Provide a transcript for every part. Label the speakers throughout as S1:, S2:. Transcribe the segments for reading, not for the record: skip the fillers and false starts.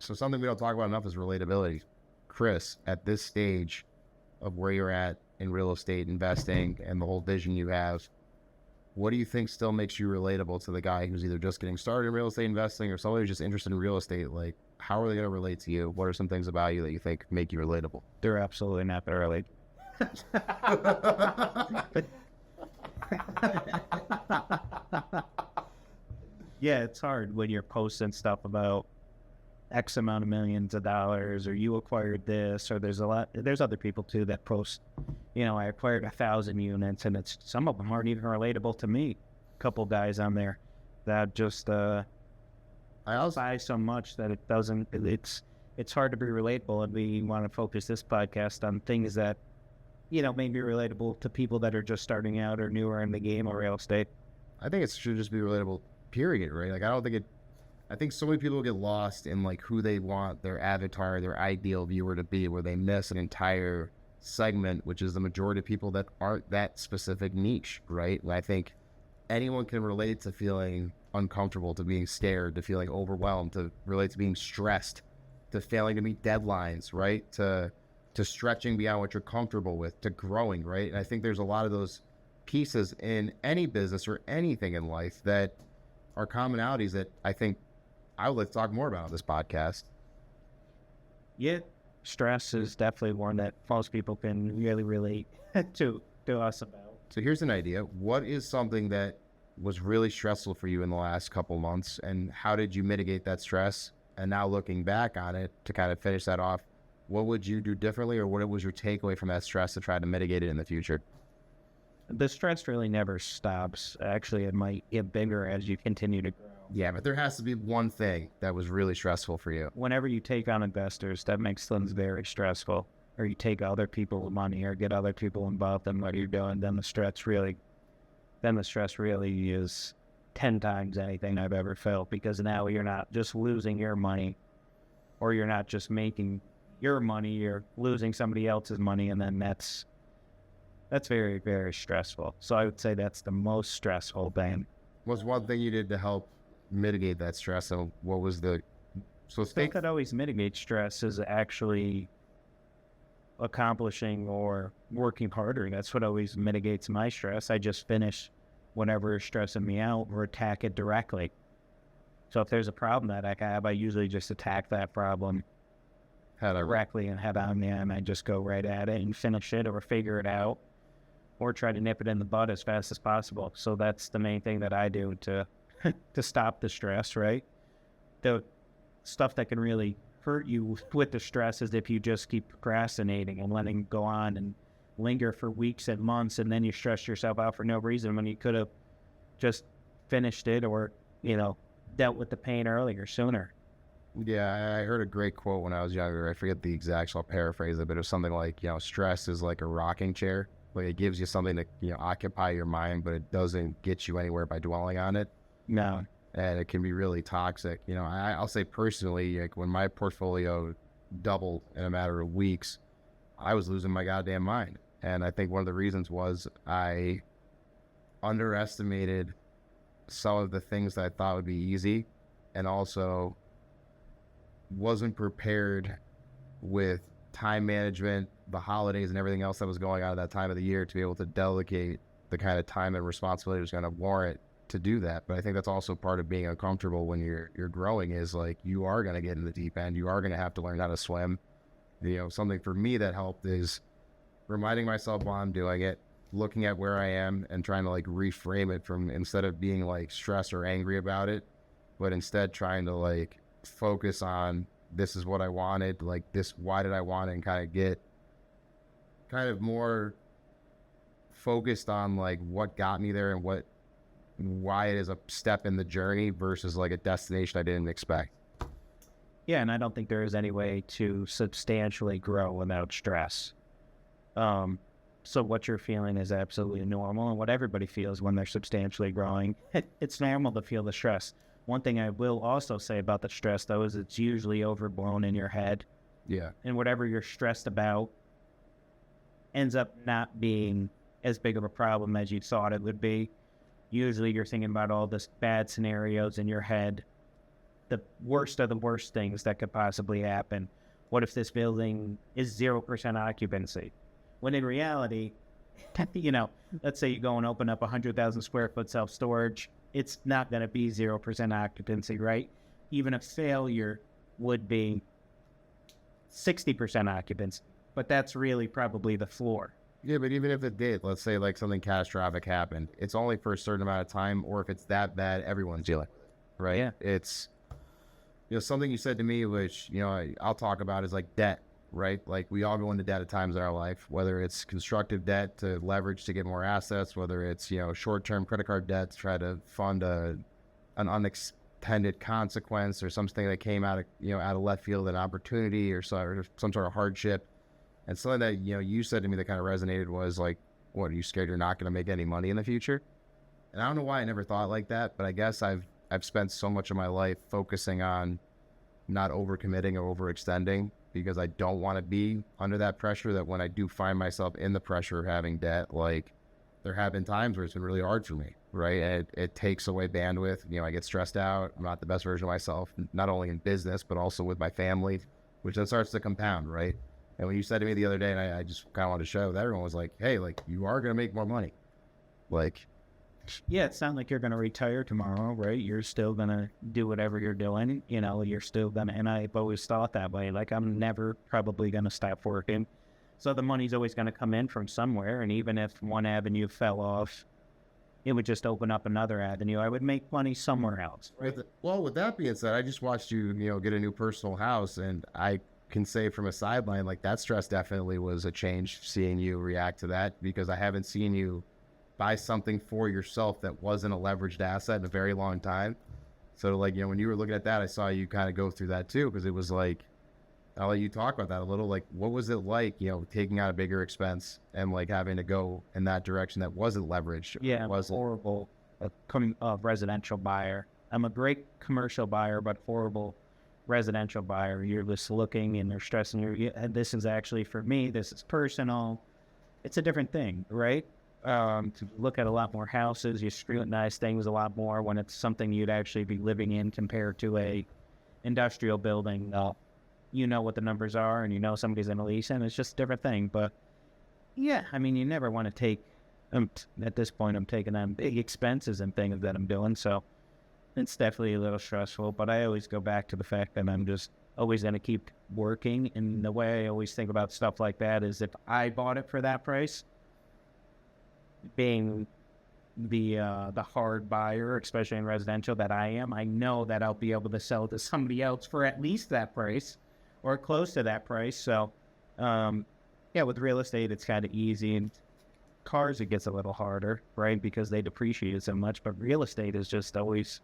S1: So something we don't talk about enough is relatability. Chris, at this stage of where you're at in real estate investing and the whole vision you have, what do you think still makes you relatable to the guy who's either just getting started in real estate investing or somebody who's just interested in real estate? Like, how are they going to relate to you? What are some things about you that you think make you relatable?
S2: They're absolutely not going to relate. Yeah, it's hard when you're posting stuff about X amount of millions of dollars, or you acquired this, or there's other people too that post, I acquired 1,000 units, and some of them aren't even relatable to me. A couple guys on there that just buy so much that it's hard to be relatable, and we want to focus this podcast on things that, may be relatable to people that are just starting out or newer in the game of real estate.
S1: I think it should just be relatable, period, right? Like, I think so many people get lost in like who they want their avatar, their ideal viewer to be, where they miss an entire segment, which is the majority of people that aren't that specific niche, right? And I think anyone can relate to feeling uncomfortable, to being scared, to feeling overwhelmed, to relate to being stressed, to failing to meet deadlines, right? To stretching beyond what you're comfortable with, to growing, right? And I think there's a lot of those pieces in any business or anything in life that are commonalities that I think I would like to talk more about on this podcast.
S2: Yeah, stress is definitely one that most people can really relate to us about.
S1: So here's an idea. What is something that was really stressful for you in the last couple months, and how did you mitigate that stress? And now looking back on it, to kind of finish that off, what would you do differently, or what was your takeaway from that stress to try to mitigate it in the future?
S2: The stress really never stops. Actually, it might get bigger as you continue to grow.
S1: Yeah, but there has to be one thing that was really stressful for you.
S2: Whenever you take on investors, that makes things very stressful. Or you take other people's money or get other people involved in what you're doing, then the stress really is 10 times anything I've ever felt, because now you're not just losing your money, or you're not just making your money, you're losing somebody else's money, and then that's very, very stressful. So I would say that's the most stressful thing.
S1: What's one thing you did to help mitigate that stress? So what was the
S2: thing that always mitigates stress is actually accomplishing or working harder. That's what always mitigates my stress. I just finish whatever is stressing me out or attack it directly. So if there's a problem that I have, I usually just attack that problem directly and head on, and I just go right at it and finish it or figure it out or try to nip it in the bud as fast as possible. So that's the main thing that I do to stop the stress, right? The stuff that can really hurt you with the stress is if you just keep procrastinating and letting it go on and linger for weeks and months, and then you stress yourself out for no reason when you could have just finished it or, dealt with the pain earlier, sooner.
S1: Yeah, I heard a great quote when I was younger. I forget the exact, so I'll paraphrase it, but it was something like, stress is like a rocking chair. Like, it gives you something to, occupy your mind, but it doesn't get you anywhere by dwelling on it.
S2: No.
S1: And it can be really toxic. I'll say personally, like when my portfolio doubled in a matter of weeks, I was losing my goddamn mind. And I think one of the reasons was I underestimated some of the things that I thought would be easy, and also wasn't prepared with time management, the holidays, and everything else that was going on at that time of the year to be able to delegate the kind of time and responsibility was going to warrant to do that. But I think that's also part of being uncomfortable when you're growing, is like, you are going to get in the deep end. You are going to have to learn how to swim. Something for me that helped is reminding myself while I'm doing it, looking at where I am and trying to like reframe it from, instead of being like stressed or angry about it, but instead trying to like focus on, this is what I wanted, like this, why did I want it, and kind of get kind of more focused on like what got me there and why it is a step in the journey versus like a destination I didn't expect.
S2: Yeah, and I don't think there is any way to substantially grow without stress. So what you're feeling is absolutely normal, and what everybody feels when they're substantially growing. It's normal to feel the stress. One thing I will also say about the stress, though, is it's usually overblown in your head.
S1: Yeah.
S2: And whatever you're stressed about ends up not being as big of a problem as you thought it would be. Usually you're thinking about all this bad scenarios in your head the worst of the worst things that could possibly happen. What if this building is 0% occupancy? When in reality, let's say you go and open up 100,000 square foot self-storage, it's not going to be 0% occupancy, right? Even a failure would be 60% occupancy, but that's really probably the floor.
S1: Yeah, but even if it did, let's say like something catastrophic happened, it's only for a certain amount of time, or if it's that bad, everyone's dealing with it, right?
S2: Yeah.
S1: It's, something you said to me, which, I'll talk about is like debt, right? Like we all go into debt at times in our life, whether it's constructive debt to leverage to get more assets, whether it's, short-term credit card debt to try to fund an unintended consequence or something that came out of left field, an opportunity or some sort of hardship. And something that, you said to me that kind of resonated was like, what, are you scared you're not going to make any money in the future? And I don't know why I never thought like that, but I guess I've spent so much of my life focusing on not overcommitting or overextending because I don't want to be under that pressure, that when I do find myself in the pressure of having debt, like there have been times where it's been really hard for me, right? And it takes away bandwidth. I get stressed out. I'm not the best version of myself, not only in business, but also with my family, which then starts to compound, right? And when you said to me the other day, and I just kind of wanted to show that everyone was like, hey, like you are going to make more money. Like,
S2: yeah, it's not like you're going to retire tomorrow, right? You're still going to do whatever you're doing. You're still going to, and I've always thought that way. Like I'm never probably going to stop working. So the money's always going to come in from somewhere. And even if one avenue fell off, it would just open up another avenue. I would make money somewhere else.
S1: Right. Well, with that being said, I just watched you, get a new personal house, and I can say from a sideline, like that stress definitely was a change seeing you react to that, because I haven't seen you buy something for yourself that wasn't a leveraged asset in a very long time. So like, when you were looking at that, I saw you kind of go through that too, because it was like, I'll let you talk about that a little. Like, what was it like, taking out a bigger expense and like having to go in that direction that wasn't leveraged?
S2: Yeah, horrible residential buyer. I'm a great commercial buyer, but horrible residential buyer. You're just looking and they're stressing you. And this is actually for me. This is personal. It's a different thing, right? To look at a lot more houses, you scrutinize things a lot more when it's something you'd actually be living in compared to a industrial building. You know what the numbers are, and somebody's in a lease, and it's just a different thing. But yeah, I mean, you never want to take. At this point, I'm taking on big expenses and things that I'm doing, so it's definitely a little stressful. But I always go back to the fact that I'm just always going to keep working. And the way I always think about stuff like that is if I bought it for that price, being the hard buyer, especially in residential that I am, I know that I'll be able to sell to somebody else for at least that price or close to that price. So, with real estate, it's kind of easy. And cars, it gets a little harder, right? Because they depreciate so much. But real estate is just always,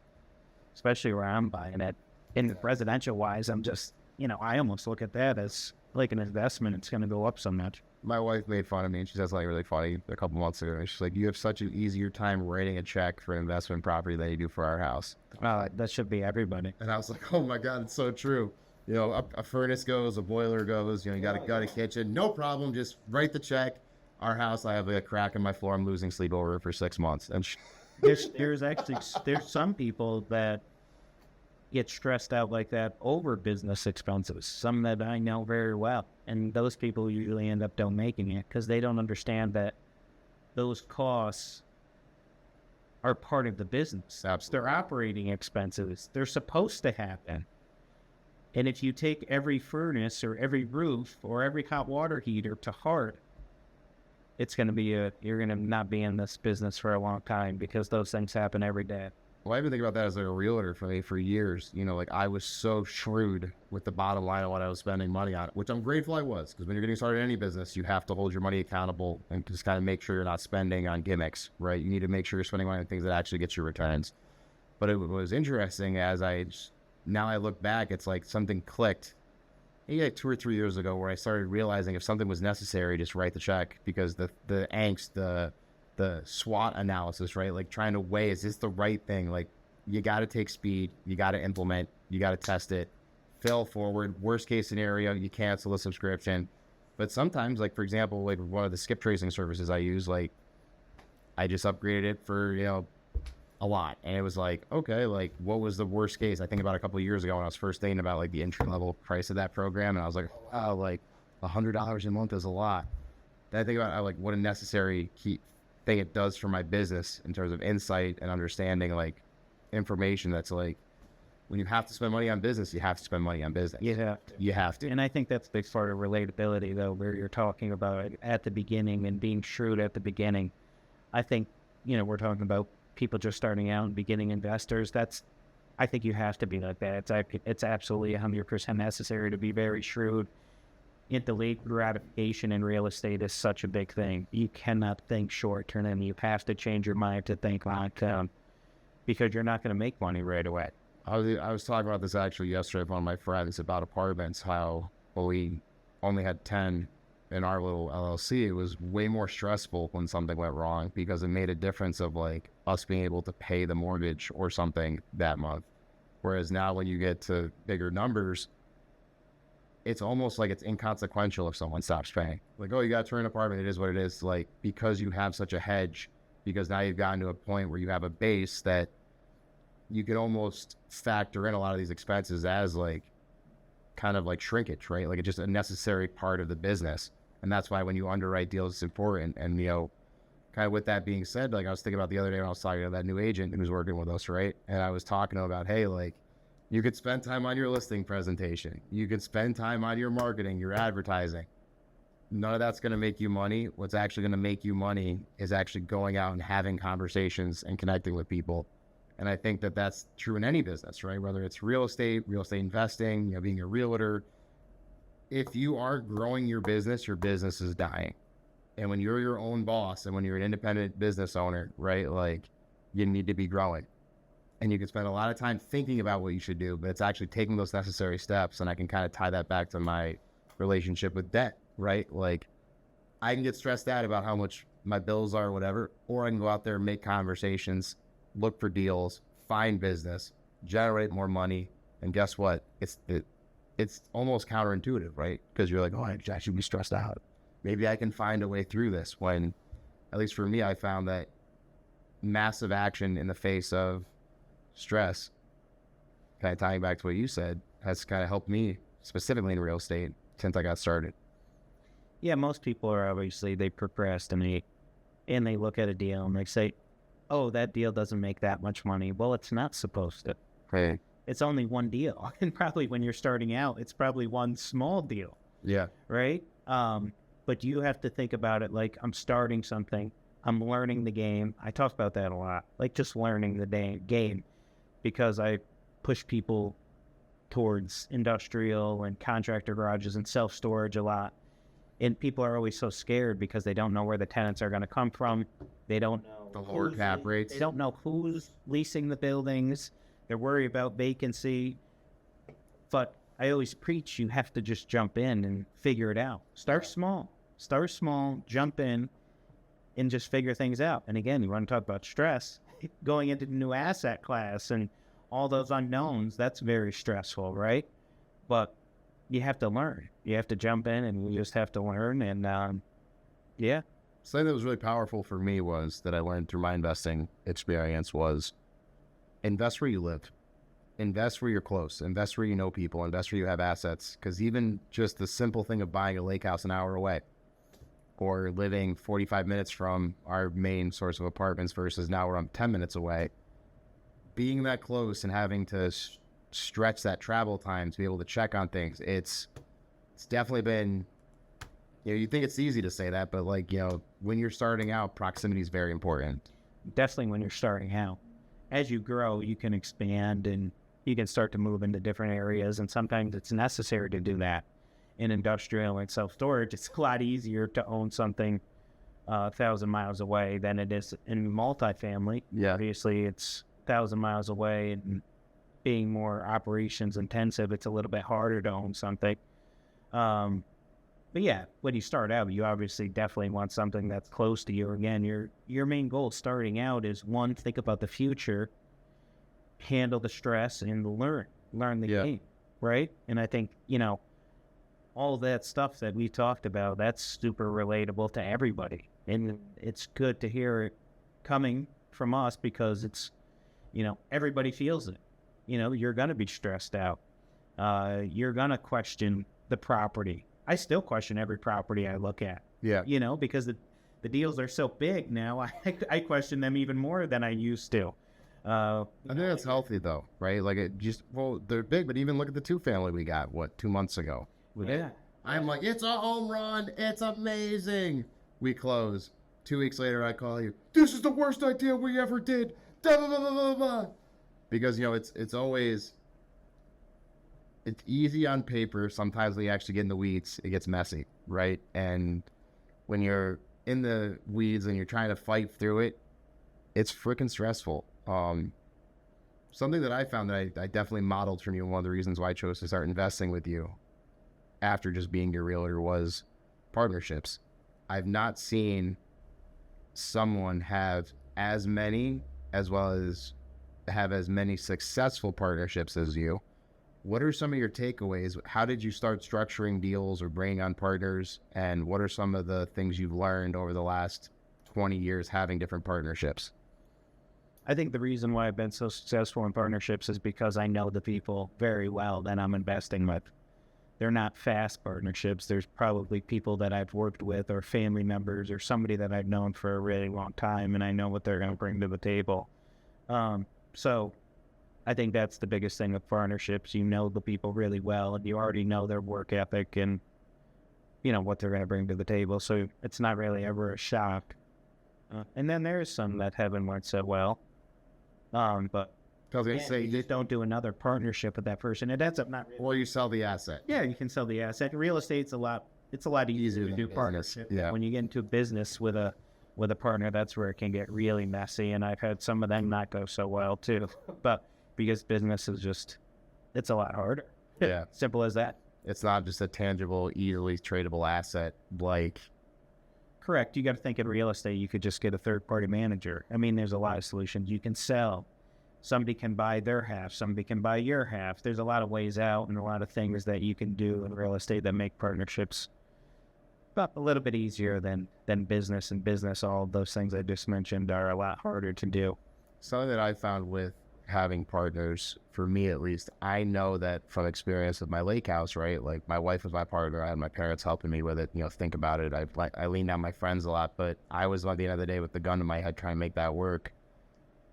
S2: especially where I'm buying it, in residential wise, I'm just, I almost look at that as like an investment. It's going to go up so much.
S1: My wife made fun of me, and she said something really funny a couple months ago. She's like, you have such an easier time writing a check for an investment property than you do for our house.
S2: That should be everybody.
S1: And I was like, oh my God, it's so true. A furnace goes, a boiler goes, you got a kitchen, no problem, just write the check. Our house, I have a crack in my floor, I'm losing sleep over it for 6 months. And
S2: there's some people that get stressed out like that over business expenses, some that I know very well. And those people usually end up don't making it because they don't understand that those costs are part of the business.
S1: Absolutely.
S2: They're operating expenses. They're supposed to happen. And if you take every furnace or every roof or every hot water heater to heart, it's going to be you're going to not be in this business for a long time because those things happen every day.
S1: Well, I've been thinking about that as like a realtor for me for years. Like I was so shrewd with the bottom line of what I was spending money on, which I'm grateful I was, because when you're getting started in any business, you have to hold your money accountable and just kind of make sure you're not spending on gimmicks, right? You need to make sure you're spending money on things that actually get you returns. But it was interesting now I look back, it's like something clicked maybe like 2 or 3 years ago where I started realizing if something was necessary, just write the check, because the angst, the SWOT analysis, right? Like trying to weigh, is this the right thing? Like you got to take speed, you got to implement, you got to test it, fail forward. Worst case scenario, you cancel the subscription. But sometimes, like for example, like one of the skip tracing services I use, like I just upgraded it for, a lot. And it was like, okay, like what was the worst case? I think about a couple of years ago when I was first thinking about like the entry level price of that program, and I was like, wow, like $100 a month is a lot. Then I think about like what a necessary key thing it does for my business in terms of insight and understanding like information that's like, when you have to spend money on business, you have to spend money on business.
S2: Yeah.
S1: You have to.
S2: And I think that's a big part of relatability, though, where you're talking about it at the beginning and being shrewd at the beginning. I think, we're talking about people just starting out and beginning investors. I think you have to be like that. It's absolutely 100% necessary to be very shrewd. Delayed gratification in real estate is such a big thing. You cannot think short term, and you have to change your mind to think long term, because you're not going to make money right away.
S1: I was talking about this actually yesterday with one of my friends about apartments, how we only had 10 in our little LLC. It was way more stressful when something went wrong because it made a difference of like us being able to pay the mortgage or something that month. Whereas now when you get to bigger numbers, it's almost like it's inconsequential if someone stops paying. Like, oh, you got to turn an apartment. It is what it is. Like, because you have such a hedge, because now you've gotten to a point where you have a base that you can almost factor in a lot of these expenses as like kind of like shrinkage, right? Like it's just a necessary part of the business. And that's why when you underwrite deals, it's important. And, kind of with that being said, like I was thinking about the other day when I was talking to that new agent who's working with us, right? And I was talking to him about, hey, like you could spend time on your listing presentation. You could spend time on your marketing, your advertising. None of that's going to make you money. What's actually going to make you money is actually going out and having conversations and connecting with people. And I think that that's true in any business, right? Whether it's real estate investing, being a realtor. If you aren't growing your business is dying. And when you're your own boss and when you're an independent business owner, right? Like you need to be growing. And you can spend a lot of time thinking about what you should do, but it's actually taking those necessary steps. And I can kind of tie that back to my relationship with debt, right? Like I can get stressed out about how much my bills are or whatever, or I can go out there and make conversations, look for deals, find business, generate more money. And guess what? It's almost counterintuitive, right? Because you're like, oh, I should be stressed out. Maybe I can find a way through this, when, at least for me, I found that massive action in the face of stress, kind of tying back to what you said, has kind of helped me specifically in real estate since I got started.
S2: Yeah, most people are obviously, they procrastinate and they look at a deal and they say, oh, that deal doesn't make that much money. Well, it's not supposed to.
S1: Hey.
S2: It's only one deal. And probably when you're starting out, it's probably one small deal.
S1: Yeah.
S2: Right? But you have to think about it like I'm starting something. I'm learning the game. I talk about that a lot, like just learning the game, because I push people towards industrial and contractor garages and self-storage a lot. And people are always so scared because they don't know where the tenants are going to come from. They don't know
S1: the lower cap rates.
S2: They don't know who's leasing the buildings. They're worried about vacancy. But I always preach you have to just jump in and figure it out. Start small, jump in and just figure things out. And again, you want to talk about stress, going into the new asset class and all those unknowns, that's very stressful, right? But you have to learn. You have to jump in and you just have to learn. And yeah.
S1: Something that was really powerful for me was that I learned through my investing experience was invest where you live. Invest where you're close. Invest where you know people. Invest where you have assets. Because even just the simple thing of buying a lake house an hour away or living 45 minutes from our main source of apartments versus now I'm 10 minutes away, being that close and having to stretch that travel time to be able to check on things, it's definitely been, you think it's easy to say that, but when you're starting out, proximity is very important.
S2: Definitely when you're starting out. As you grow, you can expand and you can start to move into different areas, and sometimes it's necessary to do that. In industrial and self-storage, it's a lot easier to own something 1,000 miles away than it is in multifamily.
S1: Yeah.
S2: Obviously, it's 1,000 miles away, and being more operations intensive, it's a little bit harder to own something. But yeah, when you start out, you obviously definitely want something that's close to you. Again, your main goal starting out is, one, think about the future, handle the stress, and learn the game, right? And I think, all that stuff that we talked about, that's super relatable to everybody. And it's good to hear it coming from us because it's everybody feels it. You're going to be stressed out. You're going to question the property. I still question every property I look at.
S1: Yeah.
S2: Because the deals are so big now. I question them even more than I used to.
S1: I think that's healthy though, right? Like they're big, but even look at the 2-family we got, 2 months ago.
S2: Yeah.
S1: I'm like, it's a home run. It's amazing. We close. 2 weeks later, I call you. This is the worst idea we ever did. Da, da, da, da, da, da. Because, it's always, it's easy on paper. Sometimes when you actually get in the weeds, it gets messy, right? And when you're in the weeds and you're trying to fight through it, it's freaking stressful. Something that I found that I definitely modeled from you, and one of the reasons why I chose to start investing with you after just being your realtor was partnerships. I've not seen someone have as many as well as have as many successful partnerships as you. What are some of your takeaways? How did you start structuring deals or bringing on partners? And what are some of the things you've learned over the last 20 years having different partnerships?
S2: I think the reason why I've been so successful in partnerships is because I know the people very well that I'm investing with. They're not fast partnerships. There's probably people that I've worked with or family members or somebody that I've known for a really long time, and I know what they're going to bring to the table. So I think that's the biggest thing with partnerships. You know the people really well, and you already know their work ethic and, what they're going to bring to the table. So it's not really ever a shock. And then there's some that haven't worked so well. But
S1: I was gonna say,
S2: you just don't do another partnership with that person. It ends up not really.
S1: Or you sell the asset.
S2: Yeah, you can sell the asset. Real estate's a lot easier to do partnership.
S1: Yeah.
S2: When you get into a business with a partner, that's where it can get really messy. And I've had some of them not go so well too. But because business is it's a lot harder.
S1: Yeah.
S2: Simple as that.
S1: It's not just a tangible, easily tradable asset like.
S2: Correct. You got to think in real estate, you could just get a third-party manager. I mean, there's a lot of solutions. You can sell. Somebody can buy their half. Somebody can buy your half. There's a lot of ways out and a lot of things that you can do in real estate that make partnerships a little bit easier than business. And business, all of those things I just mentioned are a lot harder to do.
S1: Something that I found with having partners, for me at least, I know that from experience with my lake house, right? Like my wife was my partner. I had my parents helping me with it. Think about it. I leaned on my friends a lot, but I was at the end of the day with the gun to my head trying to make that work.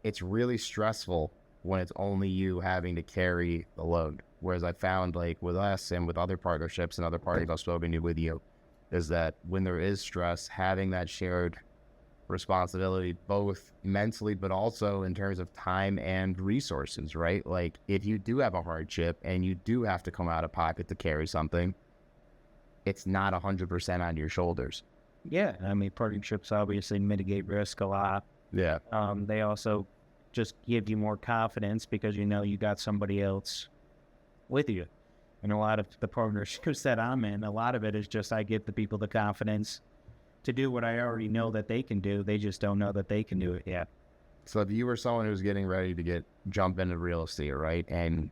S1: It's really stressful when it's only you having to carry the load. Whereas I found like with us and with other partnerships and other parties I've spoken to with you, is that when there is stress, having that shared responsibility, both mentally, but also in terms of time and resources, right? Like if you do have a hardship and you do have to come out of pocket to carry something, it's not 100% on your shoulders.
S2: Yeah. I mean, partnerships obviously mitigate risk a lot.
S1: Yeah.
S2: They also just give you more confidence because you got somebody else with you. And a lot of the partnerships that I'm in, a lot of it is just I give the people the confidence to do what I already know that they can do. They just don't know that they can do it yet.
S1: So if you were someone who's getting ready to jump into real estate, right? And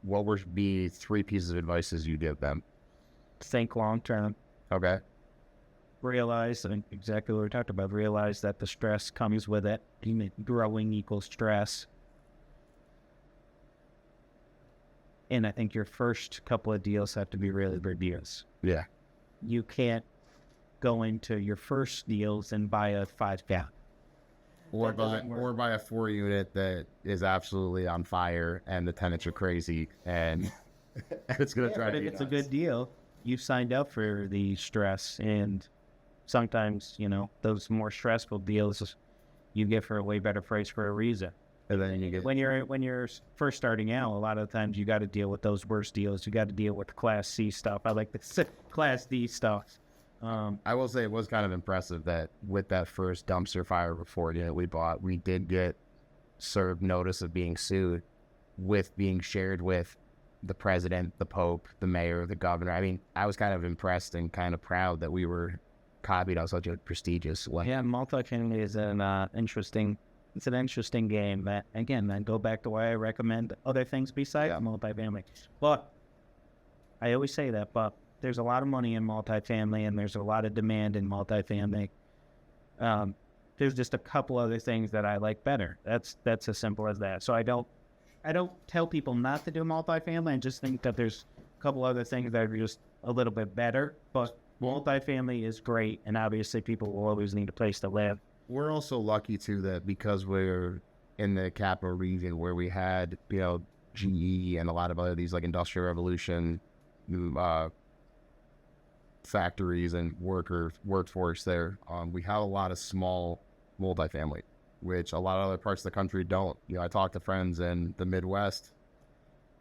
S1: what would be 3 pieces of advice as you give them?
S2: Think long term.
S1: Okay.
S2: Realize, and exactly what we talked about, realize that the stress comes with it. Growing equals stress. And I think your first couple of deals have to be really big deals.
S1: Yeah.
S2: You can't go into your first deals and buy a 5-gallon.
S1: Or buy a 4-unit that is absolutely on fire and the tenants are crazy and it's going to drive you nuts.
S2: If it's a good deal, you've signed up for the stress, and sometimes, those more stressful deals you get for a way better price for a reason.
S1: And then you get
S2: when you're first starting out, a lot of the times you got to deal with those worst deals. You got to deal with the Class C stuff. I like the Class D stuff.
S1: I will say it was kind of impressive that with that first dumpster fire report unit we bought, we did get served notice of being sued, with being shared with the president, the Pope, the mayor, the governor. I mean, I was kind of impressed and kind of proud that we were copied on such a prestigious way.
S2: Yeah, multifamily is an interesting game. That, again, I go back to why I recommend other things besides multifamily. But I always say that, but there's a lot of money in multifamily and there's a lot of demand in multifamily. 50% There's just a couple other things that I like better. That's as simple as that. So I don't tell people not to do multifamily. I just think that there's a couple other things that are just a little bit better. But multifamily is great, and obviously people will always need a place to live.
S1: We're also lucky too that because we're in the capital region where we had, GE and a lot of other these like industrial revolution factories and workforce there. We have a lot of small multifamily, which a lot of other parts of the country don't. I talk to friends in the Midwest.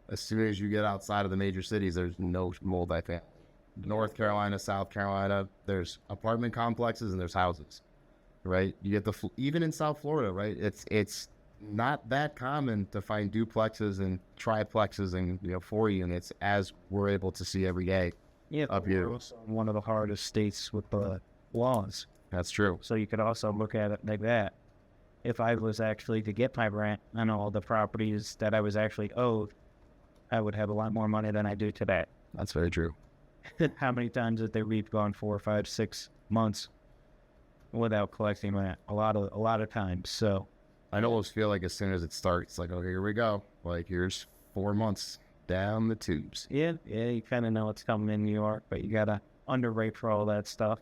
S1: As soon as you get outside of the major cities, there's no multifamily. North Carolina, South Carolina, there's apartment complexes and there's houses, right? You get even in South Florida, right? It's not that common to find duplexes and triplexes and 4 units as we're able to see every day.
S2: Yeah,
S1: up here.
S2: One of the hardest states with the laws.
S1: That's true.
S2: So you could also look at it like that. If I was actually to get my rent on all the properties that I was actually owed, I would have a lot more money than I do today.
S1: That's very true.
S2: How many times have we've gone 4, 5, 6 months without collecting rent? A lot of times. So
S1: I almost feel like as soon as it starts, like, oh, here we go. Like, here's 4 months down the tubes.
S2: Yeah, you kind of know it's coming in New York, but you gotta underrate for all that stuff.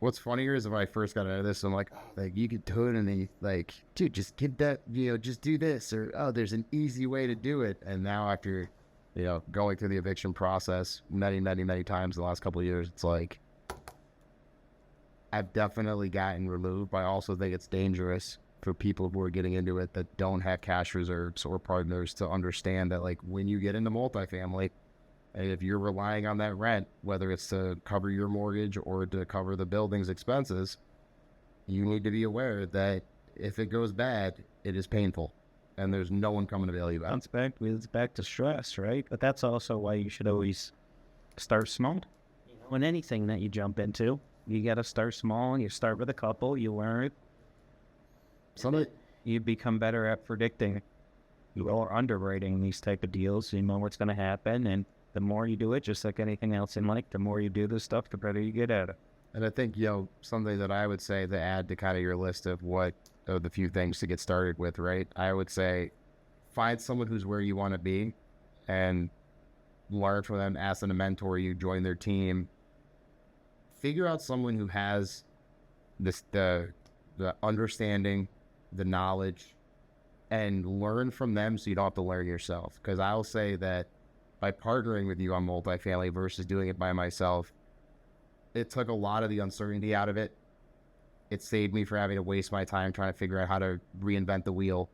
S1: What's funnier is when I first got into this, I'm like, you could do it, and then like, dude, just get that, just do this, or there's an easy way to do it. And now after, going through the eviction process many times in the last couple of years, it's like I've definitely gotten removed. But I also think it's dangerous for people who are getting into it that don't have cash reserves or partners to understand that, like, when you get into multifamily, and if you're relying on that rent, whether it's to cover your mortgage or to cover the building's expenses, you need to be aware that if it goes bad, it is painful, and there's no one coming to bail you out.
S2: It's back to stress, right? But that's also why you should always start small. When anything that you jump into, you got to start small, and you start with a couple, you learn. You become better at predicting or underwriting these type of deals. You know what's going to happen, and the more you do it, just like anything else in life, the more you do this stuff, the better you get at it.
S1: And I think, something that I would say to add to kind of your list of the few things to get started with, right? I would say find someone who's where you want to be and learn from them, ask them to mentor you, join their team. Figure out someone who has the understanding, the knowledge, and learn from them so you don't have to learn yourself. Because I'll say that by partnering with you on multifamily versus doing it by myself, it took a lot of the uncertainty out of it. It saved me from having to waste my time trying to figure out how to reinvent the wheel.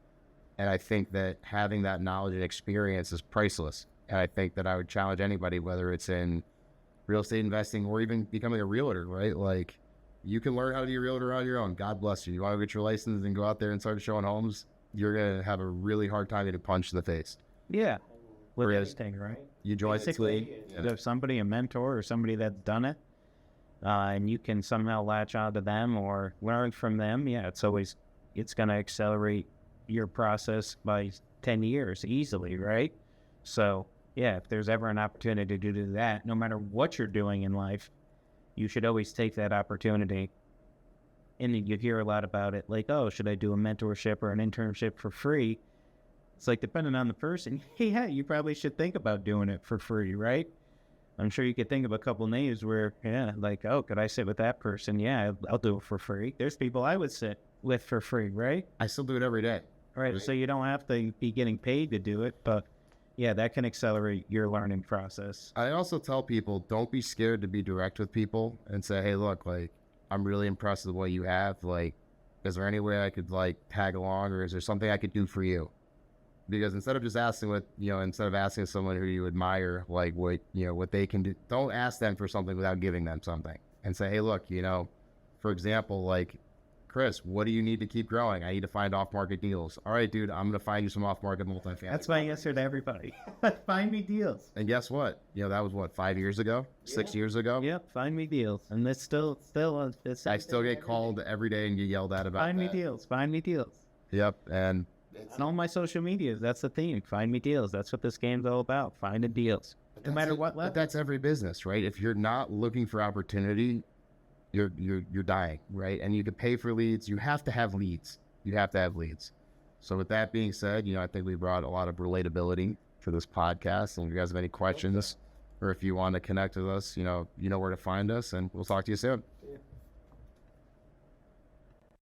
S1: And I think that having that knowledge and experience is priceless. And I think that I would challenge anybody, whether it's in real estate investing or even becoming a realtor, right? Like, you can learn how to be a realtor on your own. God bless you. You want to get your license and go out there and start showing homes, you're going to have a really hard time getting punched in the face.
S2: Yeah. With this thing, right?
S1: You join
S2: basically, if somebody, a mentor or somebody that's done it, and you can somehow latch onto them or learn from them, it's going to accelerate your process by 10 years easily, right? So, if there's ever an opportunity to do that, no matter what you're doing in life, you should always take that opportunity. And you hear a lot about it, like, oh, should I do a mentorship or an internship for free? It's like, depending on the person, you probably should think about doing it for free, right? I'm sure you could think of a couple names where, like, oh, could I sit with that person? Yeah, I'll do it for free. There's people I would sit with for free, right?
S1: I still do it every day.
S2: Right, so you don't have to be getting paid to do it, but that can accelerate your learning process.
S1: I also tell people, don't be scared to be direct with people and say, hey, look, like, I'm really impressed with what you have. Like, is there any way I could, like, tag along, or is there something I could do for you? Because instead of just asking instead of asking someone who you admire, like, what they can do, don't ask them for something without giving them something. And say, hey, look, for example, like, Chris, what do you need to keep growing? I need to find off-market deals. All right, dude, I'm going to find you some off-market multifamily.
S2: That's my answer to everybody. Find me deals.
S1: And guess what? That was 5 years ago, 6 years ago?
S2: Yep, find me deals. And it's still
S1: I still get called every day and get yelled at about
S2: Find me deals.
S1: Yep, and
S2: on all my social medias, that's the theme. Find me deals. That's what this game's all about. Finding deals. No matter what level.
S1: But that's every business, right? If you're not looking for opportunity, you're dying, right? And you can pay for leads. You have to have leads. You have to have leads. So with that being said, I think we brought a lot of relatability to this podcast. And if you guys have any questions or if you want to connect with us, you know where to find us, and we'll talk to you soon.